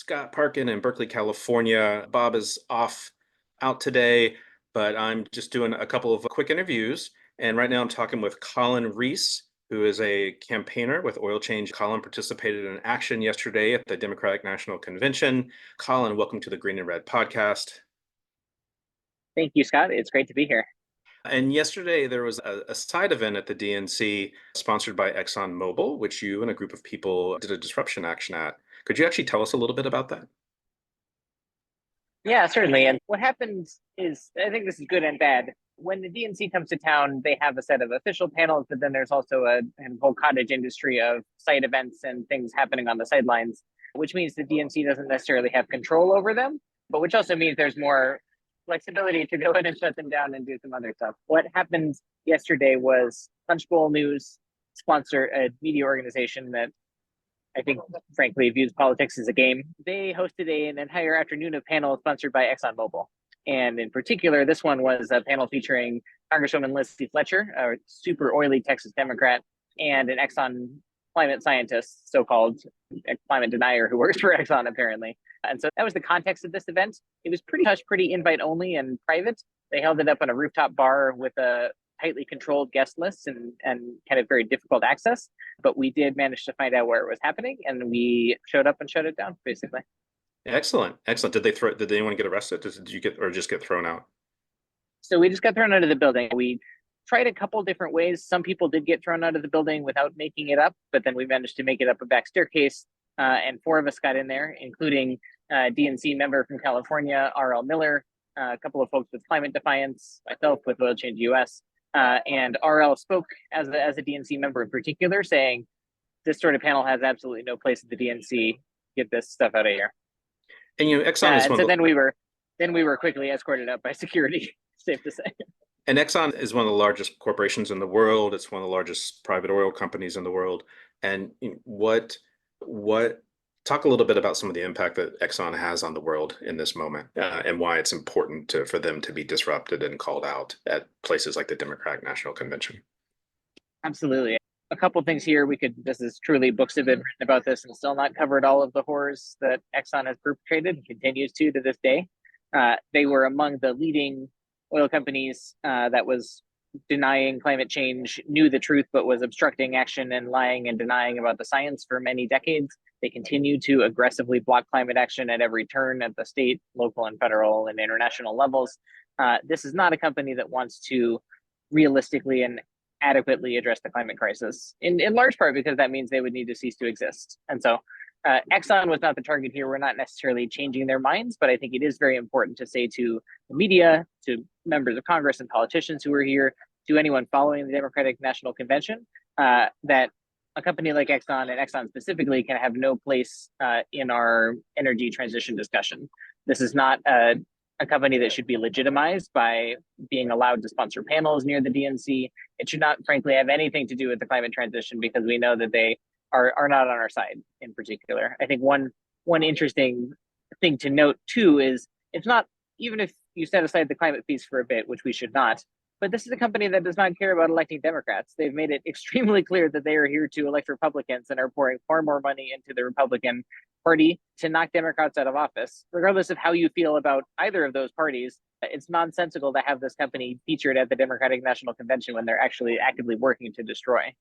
Scott Parkin in Berkeley, California. Bob is out today, but I'm just doing a couple of quick interviews. And right now I'm talking with Collin Rees, who is a campaigner with Oil Change. Collin participated in action yesterday at the Democratic National Convention. Collin, welcome to the Green and Red podcast. Thank you, Scott. It's great to be here. And yesterday there was a side event at the DNC sponsored by Exxon Mobil, which you and a group of people did a disruption action at. Could you actually tell us a little bit about that? Yeah, certainly. And what happens is, I think this is good and bad. When the DNC comes to town, they have a set of official panels, but then there's also a whole cottage industry of side events and things happening on the sidelines, which means the DNC doesn't necessarily have control over them, but which also means there's more flexibility to go in and shut them down and do some other stuff. What happened yesterday was Punchbowl News sponsor a media organization that I think, frankly, views politics as a game. They hosted an entire afternoon of panels sponsored by ExxonMobil. And in particular, this one was a panel featuring Congresswoman Lizzie Fletcher, a super oily Texas Democrat, and an Exxon climate scientist, so-called climate denier who works for Exxon, apparently. And so that was the context of this event. It was pretty invite only and private. They held it up on a rooftop bar with a tightly controlled guest list and kind of very difficult access. But we did manage to find out where it was happening, and we showed up and shut it down, basically. Excellent. Did anyone get arrested? Did you just get thrown out? So we just got thrown out of the building. We tried a couple different ways. Some people did get thrown out of the building without making it up, but then we managed to make it up a back staircase. And four of us got in there, including DNC member from California, R.L. Miller, a couple of folks with Climate Defiance, myself with Oil Change US. And RL spoke as a DNC member in particular, saying this sort of panel has absolutely no place at the DNC. Get this stuff out of here. And Exxon is one. So then we were quickly escorted up by security. Safe to say. And Exxon is one of the largest corporations in the world. It's one of the largest private oil companies in the world. And what talk a little bit about some of the impact that Exxon has on the world in this moment, and why it's important for them to be disrupted and called out at places like the Democratic National Convention. Absolutely. A couple things here. This is truly books have been written about this and still not covered all of the horrors that Exxon has perpetrated and continues to this day. They were among the leading oil companies that was denying climate change, knew the truth, but was obstructing action and lying and denying about the science for many decades. They continue to aggressively block climate action at every turn at the state, local, and federal and international levels. This is not a company that wants to realistically and adequately address the climate crisis, in large part because that means they would need to cease to exist. And so Exxon was not the target here. We're not necessarily changing their minds, but I think it is very important to say to the media, to members of Congress and politicians who are here, to anyone following the Democratic National Convention, that a company like Exxon, and Exxon specifically, can have no place in our energy transition discussion. This is not a company that should be legitimized by being allowed to sponsor panels near the DNC. It should not, frankly, have anything to do with the climate transition, because we know that they are not on our side in particular. I think one interesting thing to note too is it's not, even if you set aside the climate piece for a bit, which we should not, but this is a company that does not care about electing Democrats. They've made it extremely clear that they are here to elect Republicans and are pouring far more money into the Republican Party to knock Democrats out of office. Regardless of how you feel about either of those parties, it's nonsensical to have this company featured at the Democratic National Convention when they're actually actively working to destroy.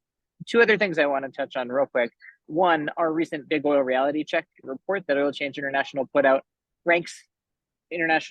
Two other things I want to touch on real quick. One, our recent Big Oil Reality Check report that Oil Change International put out ranks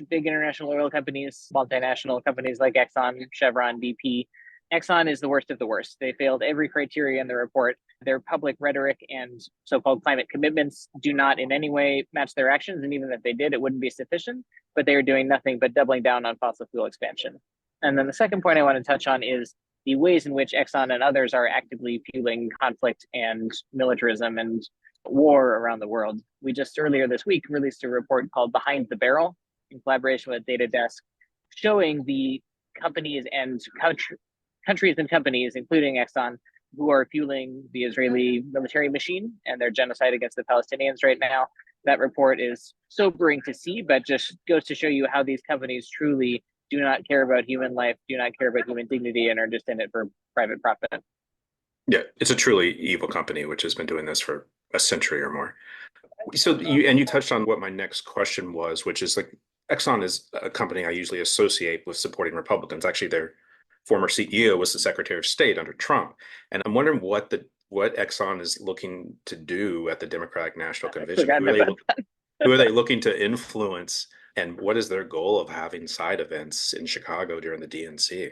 big international oil companies, multinational companies like Exxon, Chevron, BP. Exxon is the worst of the worst. They failed every criteria in the report. Their public rhetoric and so-called climate commitments do not in any way match their actions. And even if they did, it wouldn't be sufficient. But they are doing nothing but doubling down on fossil fuel expansion. And then the second point I want to touch on is the ways in which Exxon and others are actively fueling conflict and militarism and war around the world. We just earlier this week released a report called Behind the Barrel, in collaboration with Data Desk, showing the companies and countries and companies, including Exxon, who are fueling the Israeli military machine and their genocide against the Palestinians right now. That report is sobering to see, but just goes to show you how these companies truly do not care about human life, do not care about human dignity, and are just in it for private profit. Yeah, it's a truly evil company, which has been doing this for a century or more. So you touched on what my next question was, which is like Exxon is a company I usually associate with supporting Republicans. Actually, their former CEO was the Secretary of State under Trump, and I'm wondering what Exxon is looking to do at the Democratic National Convention. Who are they looking to influence, and what is their goal of having side events in Chicago during the DNC?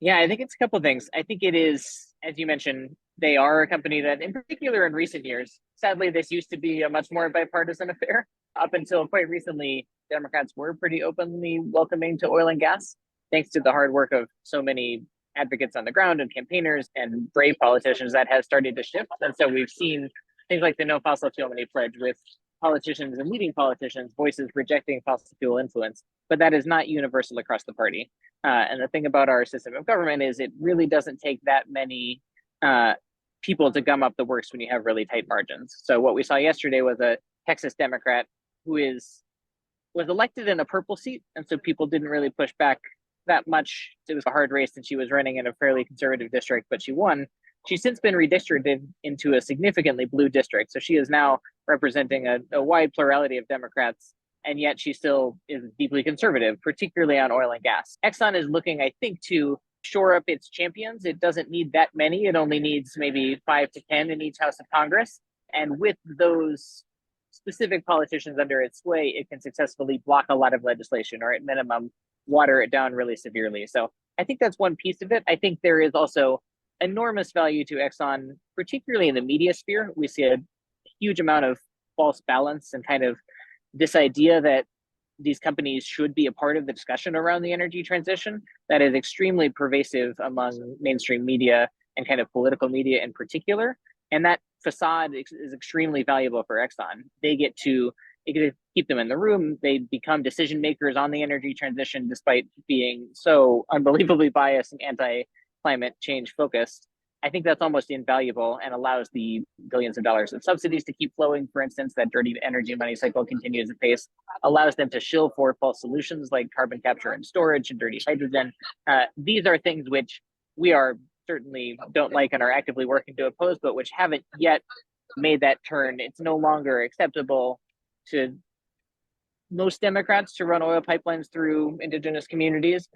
Yeah, I think it's a couple of things. I think it is, as you mentioned, they are a company that, in particular, in recent years, sadly, this used to be a much more bipartisan affair. Up until quite recently, Democrats were pretty openly welcoming to oil and gas, thanks to the hard work of so many advocates on the ground and campaigners and brave politicians. That has started to shift. And so we've seen things like the No Fossil Fuel Money Pledge, with politicians and leading politicians' voices rejecting fossil fuel influence. But that is not universal across the party. And the thing about our system of government is it really doesn't take that many people to gum up the works when you have really tight margins. So what we saw yesterday was a Texas Democrat who was elected in a purple seat, and so people didn't really push back that much. It was a hard race, and she was running in a fairly conservative district, but she won. She's since been redistricted into a significantly blue district, so she is now representing a wide plurality of Democrats, and yet she still is deeply conservative, particularly on oil and gas. Exxon is looking, I think, to shore up its champions. It doesn't need that many. It only needs maybe 5 to 10 in each House of Congress. And with those specific politicians under its sway, it can successfully block a lot of legislation, or at minimum, water it down really severely. So I think that's one piece of it. I think there is also enormous value to Exxon, particularly in the media sphere. We see a huge amount of false balance and kind of this idea that these companies should be a part of the discussion around the energy transition that is extremely pervasive among mainstream media and kind of political media in particular. And that facade is extremely valuable for Exxon. They get to keep them in the room. They become decision makers on the energy transition, despite being so unbelievably biased and anti-climate change focused. I think that's almost invaluable and allows the billions of dollars of subsidies to keep flowing. For instance, that dirty energy money cycle continues at pace, allows them to shill for false solutions like carbon capture and storage and dirty hydrogen. These are things which we are certainly don't like and are actively working to oppose, but which haven't yet made that turn. It's no longer acceptable to most Democrats to run oil pipelines through indigenous communities.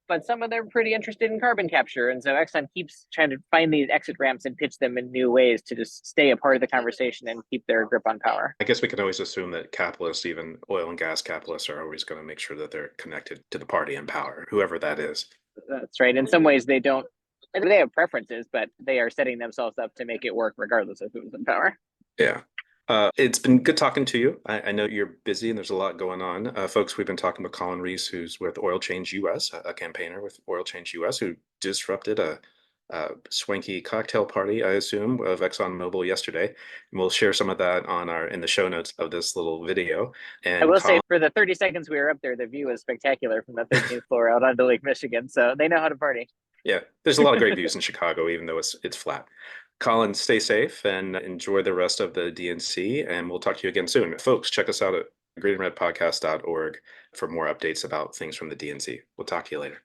But some of them are pretty interested in carbon capture. And so Exxon keeps trying to find these exit ramps and pitch them in new ways to just stay a part of the conversation and keep their grip on power. I guess we can always assume that capitalists, even oil and gas capitalists, are always going to make sure that they're connected to the party in power, whoever that is. That's right. In some ways, they have preferences, but they are setting themselves up to make it work regardless of who's in power. Yeah. It's been good talking to you. I know you're busy and there's a lot going on. Folks, we've been talking with Collin Rees, who's with Oil Change US, a campaigner with Oil Change US, who disrupted a swanky cocktail party, I assume, of ExxonMobil yesterday. And we'll share some of that in the show notes of this little video. And I will say, for the 30 seconds we were up there, the view is spectacular from the 13th floor out onto Lake Michigan. So they know how to party. Yeah, there's a lot of great views in Chicago, even though it's flat. Collin, stay safe and enjoy the rest of the DNC, and we'll talk to you again soon. Folks, check us out at greenredpodcast.org for more updates about things from the DNC. We'll talk to you later.